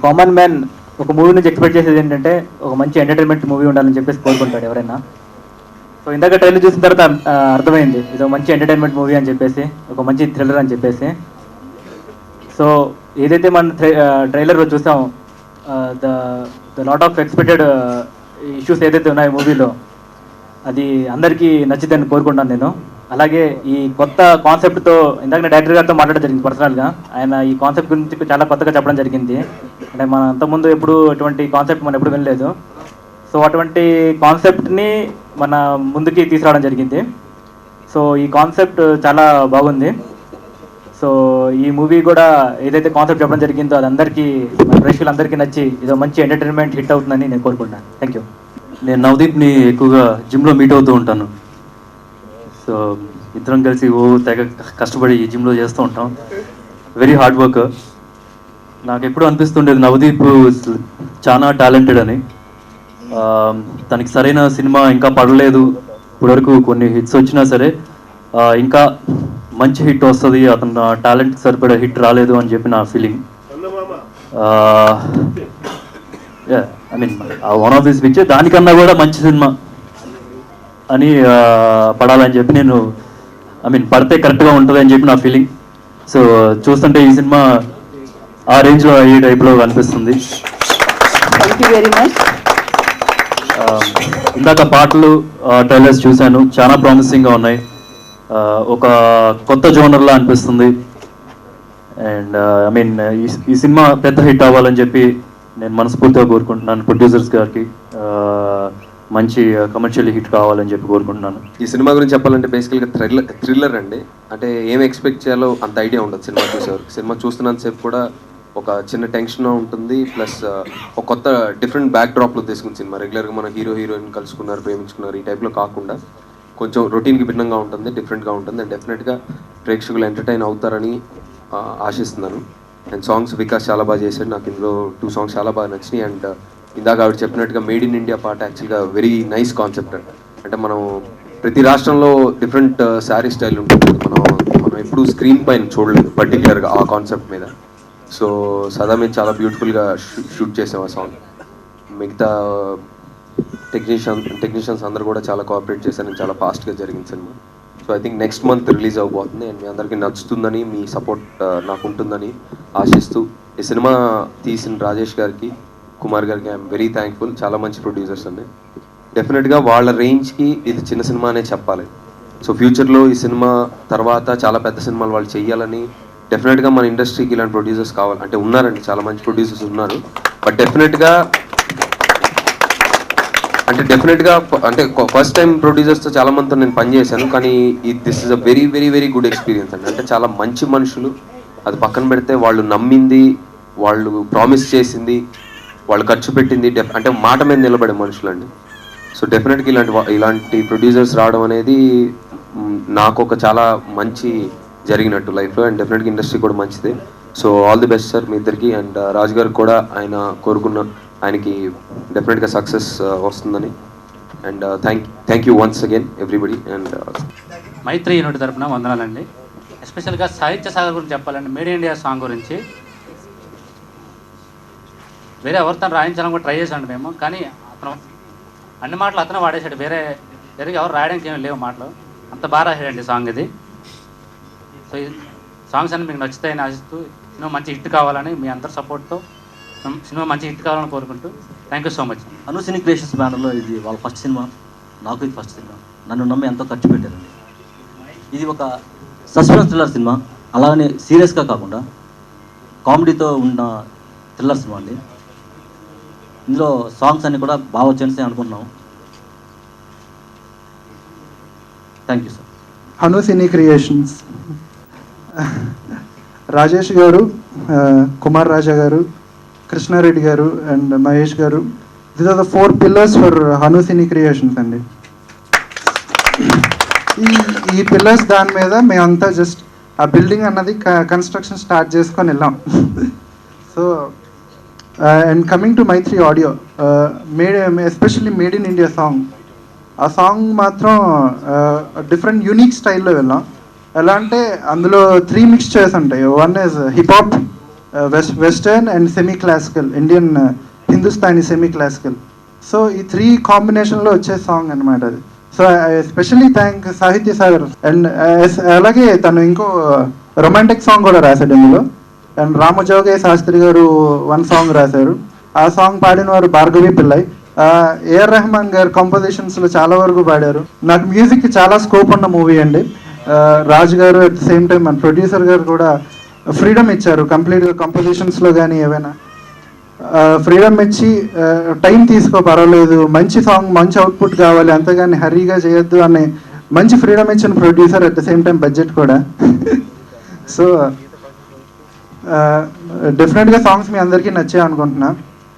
Common man ఒక movie నుంచి expect చేసేది ఏంటంటే ఒక మంచి ఎంటర్టైన్మెంట్ మూవీ ఉండాలని చెప్పేసి కోరుకుంటాడు ఎవరైనా. సో ఇందాక ట్రైలర్ చూసిన తర్వాత అర్థమైంది ఇది ఒక మంచి ఎంటర్టైన్మెంట్ మూవీ అని చెప్పేసి, ఒక మంచి థ్రిల్లర్ అని చెప్పేసి. సో ఏదైతే మన ట్రైలర్ చూసాం, the lot of expected issues ఏదైతే ఉన్నాయో మూవీలో అది అందరికీ నచ్చిద్దని కోరుకుంటాను నేను. అలాగే ఈ కొత్త కాన్సెప్ట్తో ఇందాక నేను డైరెక్టర్ గారితో మాట్లాడడం జరిగింది పర్సనల్గా. ఆయన ఈ కాన్సెప్ట్ గురించి చాలా కొత్తగా చెప్పడం జరిగింది. అంటే మన అంతకుముందు ఎప్పుడు అటువంటి కాన్సెప్ట్ మనం ఎప్పుడు వినలేదు. సో అటువంటి కాన్సెప్ట్ని మన ముందుకి తీసుకురావడం జరిగింది. సో ఈ కాన్సెప్ట్ చాలా బాగుంది. సో ఈ మూవీ కూడా ఏదైతే కాన్సెప్ట్ చెప్పడం జరిగిందో అది అందరికీ, ప్రేక్షకులందరికీ నచ్చి ఇదో మంచి ఎంటర్టైన్మెంట్ హిట్ అవుతుందని నేను కోరుకుంటున్నాను. Thank you. నేను నవదీప్ని ఎక్కువగా జిమ్లో మీట్ అవుతూ ఉంటాను. సో ఇద్దరం కలిసి తెగ కష్టపడి ఈ జిమ్లో చేస్తూ ఉంటాం. Very hard work. నాకు ఎప్పుడు అనిపిస్తుండేది నవదీప్ చాలా టాలెంటెడ్ అని. తనకి సరైన సినిమా ఇంకా పడలేదు, ఇప్పటివరకు కొన్ని హిట్స్ వచ్చినా సరే ఇంకా మంచి హిట్ వస్తుంది, అతను టాలెంట్ సరిపడే హిట్ రాలేదు అని చెప్పి నా feeling. I mean one of this picture దానికన్నా కూడా మంచి సినిమా అని పడాలని చెప్పి నేను పడితే కరెక్ట్గా ఉంటుంది అని చెప్పి నా ఫీలింగ్. సో చూస్తుంటే ఈ సినిమా ఆ రేంజ్లో ఈ టైప్లో అనిపిస్తుంది. ఇందాక పాటలు ట్రైలర్స్ చూశాను, చాలా ప్రామిసింగ్గా ఉన్నాయి. ఒక కొత్త జోనర్లా అనిపిస్తుంది. అండ్ ఈ సినిమా పెద్ద హిట్ అవ్వాలని చెప్పి నేను మనస్ఫూర్తిగా కోరుకుంటున్నాను. ప్రొడ్యూసర్స్ గారికి మంచి కమర్షియల్ హిట్ కావాలని చెప్పి కోరుకుంటున్నాను. ఈ సినిమా గురించి చెప్పాలంటే బేసికల్గా థ్రిల్లర్ అండి. అంటే ఏం ఎక్స్పెక్ట్ చేయాలో అంత ఐడియా ఉండదు సినిమా చూసేవారికి. సినిమా చూస్తున్నంతసేపు కూడా ఒక చిన్న టెన్షన్ ఉంటుంది, ప్లస్ ఒక కొత్త డిఫరెంట్ బ్యాక్ డ్రాప్లో తీసుకున్న సినిమా. రెగ్యులర్గా మన హీరోయిన్ కలుసుకున్నారు, ప్రేమించుకున్నారు ఈ టైప్లో కాకుండా కొంచెం రొటీన్కి భిన్నంగా ఉంటుంది, డిఫరెంట్గా ఉంటుంది. అండ్ డెఫినెట్గా ప్రేక్షకులు ఎంటర్టైన్ అవుతారని ఆశిస్తున్నాను. అండ్ సాంగ్స్ వికాస్ చాలా బాగా చేశాడు. నాకు ఇందులో 2 songs చాలా బాగా నచ్చినాయి. అండ్ ఇందాక ఆవిడ చెప్పినట్టుగా మేడ్ ఇన్ ఇండియా పాట యాక్చువల్గా వెరీ నైస్ కాన్సెప్ట్. అంటే మనం ప్రతి రాష్ట్రంలో డిఫరెంట్ శారీ స్టైల్ ఉంటుంది, మనం ఎప్పుడు స్క్రీన్ పైన చూడలేదు పర్టికులర్గా ఆ కాన్సెప్ట్ మీద. సో సదా మీద చాలా బ్యూటిఫుల్గా షూట్ చేసాం ఆ సాంగ్. మిగతా టెక్నీషియన్స్ అందరూ కూడా చాలా కోఆపరేట్ చేశారు. చాలా ఫాస్ట్గా జరిగింది సినిమా. So I think next month release అవబోతుంది. అండ్ మీ అందరికీ నచ్చుతుందని, మీ సపోర్ట్ నాకు ఉంటుందని ఆశిస్తూ ఈ సినిమా తీసిన రాజేష్ గారికి, కుమార్ గారికి ఐఎమ్ వెరీ థ్యాంక్ఫుల్. చాలా మంచి ప్రొడ్యూసర్స్ అండి. డెఫినెట్గా వాళ్ళ రేంజ్కి ఇది చిన్న సినిమా అనే చెప్పాలి. సో ఫ్యూచర్లో ఈ సినిమా తర్వాత చాలా పెద్ద సినిమాలు వాళ్ళు చెయ్యాలని, డెఫినెట్గా మన ఇండస్ట్రీకి ఇలాంటి ప్రొడ్యూసర్స్ కావాలి. అంటే ఉన్నారండి, చాలా మంచి ప్రొడ్యూసర్స్ ఉన్నారు. బట్ డెఫినెట్గా అంటే ఫస్ట్ టైం ప్రొడ్యూసర్స్తో చాలా మందితో నేను పనిచేశాను. కానీ this is a very very very good experience అండి. అంటే చాలా మంచి మనుషులు, అది పక్కన పెడితే వాళ్ళు నమ్మింది, వాళ్ళు ప్రామిస్ చేసింది, వాళ్ళు ఖర్చు పెట్టింది, అంటే మాట మీద నిలబడే మనుషులు అండి. సో డెఫినెట్గా ఇలాంటి ప్రొడ్యూసర్స్ రావడం అనేది నాకు ఒక చాలా మంచి జరిగినట్టు లైఫ్లో. అండ్ డెఫినెట్గా ఇండస్ట్రీ కూడా మంచిదే. So all the best sir మీ ఇద్దరికి. అండ్ రాజు గారికి కూడా ఆయన కోరుకున్న ఆయనకి డెఫినెట్గా సక్సెస్ వస్తుందని. And thank you once again everybody. And Mythri unit తరపున వందనాలండి. ఎస్పెషల్గా సాహిత్య సాగర్ గురించి చెప్పాలండి. మేడ్ ఇన్ ఇండియా సాంగ్ గురించి వేరే ఎవరితో రాయించాలని కూడా ట్రై చేశాడు మేము, కానీ అతను అన్ని మాటలు అతనే వాడేశాడు. వేరే ఎవరు రాయడానికి ఏమి లేవు మాటలు. అంత బాగా రాశాడండి సాంగ్ ఇది. సో ఈ సాంగ్స్ అన్ని మీకు నచ్చుతాయని ఆశిస్తూ మంచి హిట్ కావాలని మీ అందరి సపోర్ట్తో సినిమా మంచి హిట్ కావాలని కోరుకుంటూ thank you so much. Anu cine creations బ్యానర్లో ఇది వాళ్ళ ఫస్ట్ సినిమా, నాకు ఇది ఫస్ట్ సినిమా. నన్ను నమ్మి ఎంతో ఖర్చు పెట్టారండి. ఇది ఒక సస్పెన్స్ థ్రిల్లర్ సినిమా, అలానే సీరియస్గా కాకుండా కామెడీతో ఉన్న థ్రిల్లర్ సినిమా అండి. ఇందులో సాంగ్స్ అన్ని కూడా బాగా వచ్చాయని అనుకుంటున్నాం. Thank you sir. Anu cine creations Rajesh garu, Kumar Raja garu, Krishna Reddy garu and Mahesh garu, these are the 4 pillars for Hanu cine creations అండి. ఈ పిల్లర్స్ దాని మీద మేమంతా జస్ట్ ఆ బిల్డింగ్ అన్నది కన్స్ట్రక్షన్ స్టార్ట్ చేసుకొని వెళ్ళాం. So and coming to Mythri audio, especially made in India song, ఆ సాంగ్ మాత్రం డిఫరెంట్ యూనిక్ స్టైల్లో వెళ్ళాం. ఎలా అంటే అందులో 3 మిక్స్చర్స్ ఉంటాయి. One is hip hop, western and semi classical, Indian Hindustani semi classical. So ఈ 3 కాంబినేషన్లో వచ్చే సాంగ్ అనమాట అది. సో ఐ ఎస్పెషల్లీ థ్యాంక్ సాహిత్య సాగర్. అండ్ అలాగే తను ఇంకో రొమాంటిక్ సాంగ్ కూడా రాశాడు ఇందులో. అండ్ రామజోగయ్య శాస్త్రి గారు 1 సాంగ్ రాశారు. ఆ సాంగ్ పాడిన వారు భార్గవి పిల్లై. ఏఆర్ రెహమాన్ గారు కంపోజిషన్స్లో చాలా వరకు పాడారు. నాకు మ్యూజిక్కి చాలా స్కోప్ ఉన్న మూవీ అండి. రాజు గారు అట్ ద సేమ్ టైం మన ప్రొడ్యూసర్ గారు కూడా ఫ్రీడమ్ ఇచ్చారు కంప్లీట్గా కంపోజిషన్స్లో కానీ ఏవైనా ఫ్రీడమ్ ఇచ్చి టైం తీసుకో పర్వాలేదు, మంచి సాంగ్ మంచి అవుట్పుట్ కావాలి, అంతేగాని హరీగా చేయొద్దు అని మంచి ఫ్రీడమ్ ఇచ్చిన producer, at the same time budget కూడా. సో డెఫినెట్గా సాంగ్స్ మీ అందరికీ నచ్చాయి అనుకుంటున్నా.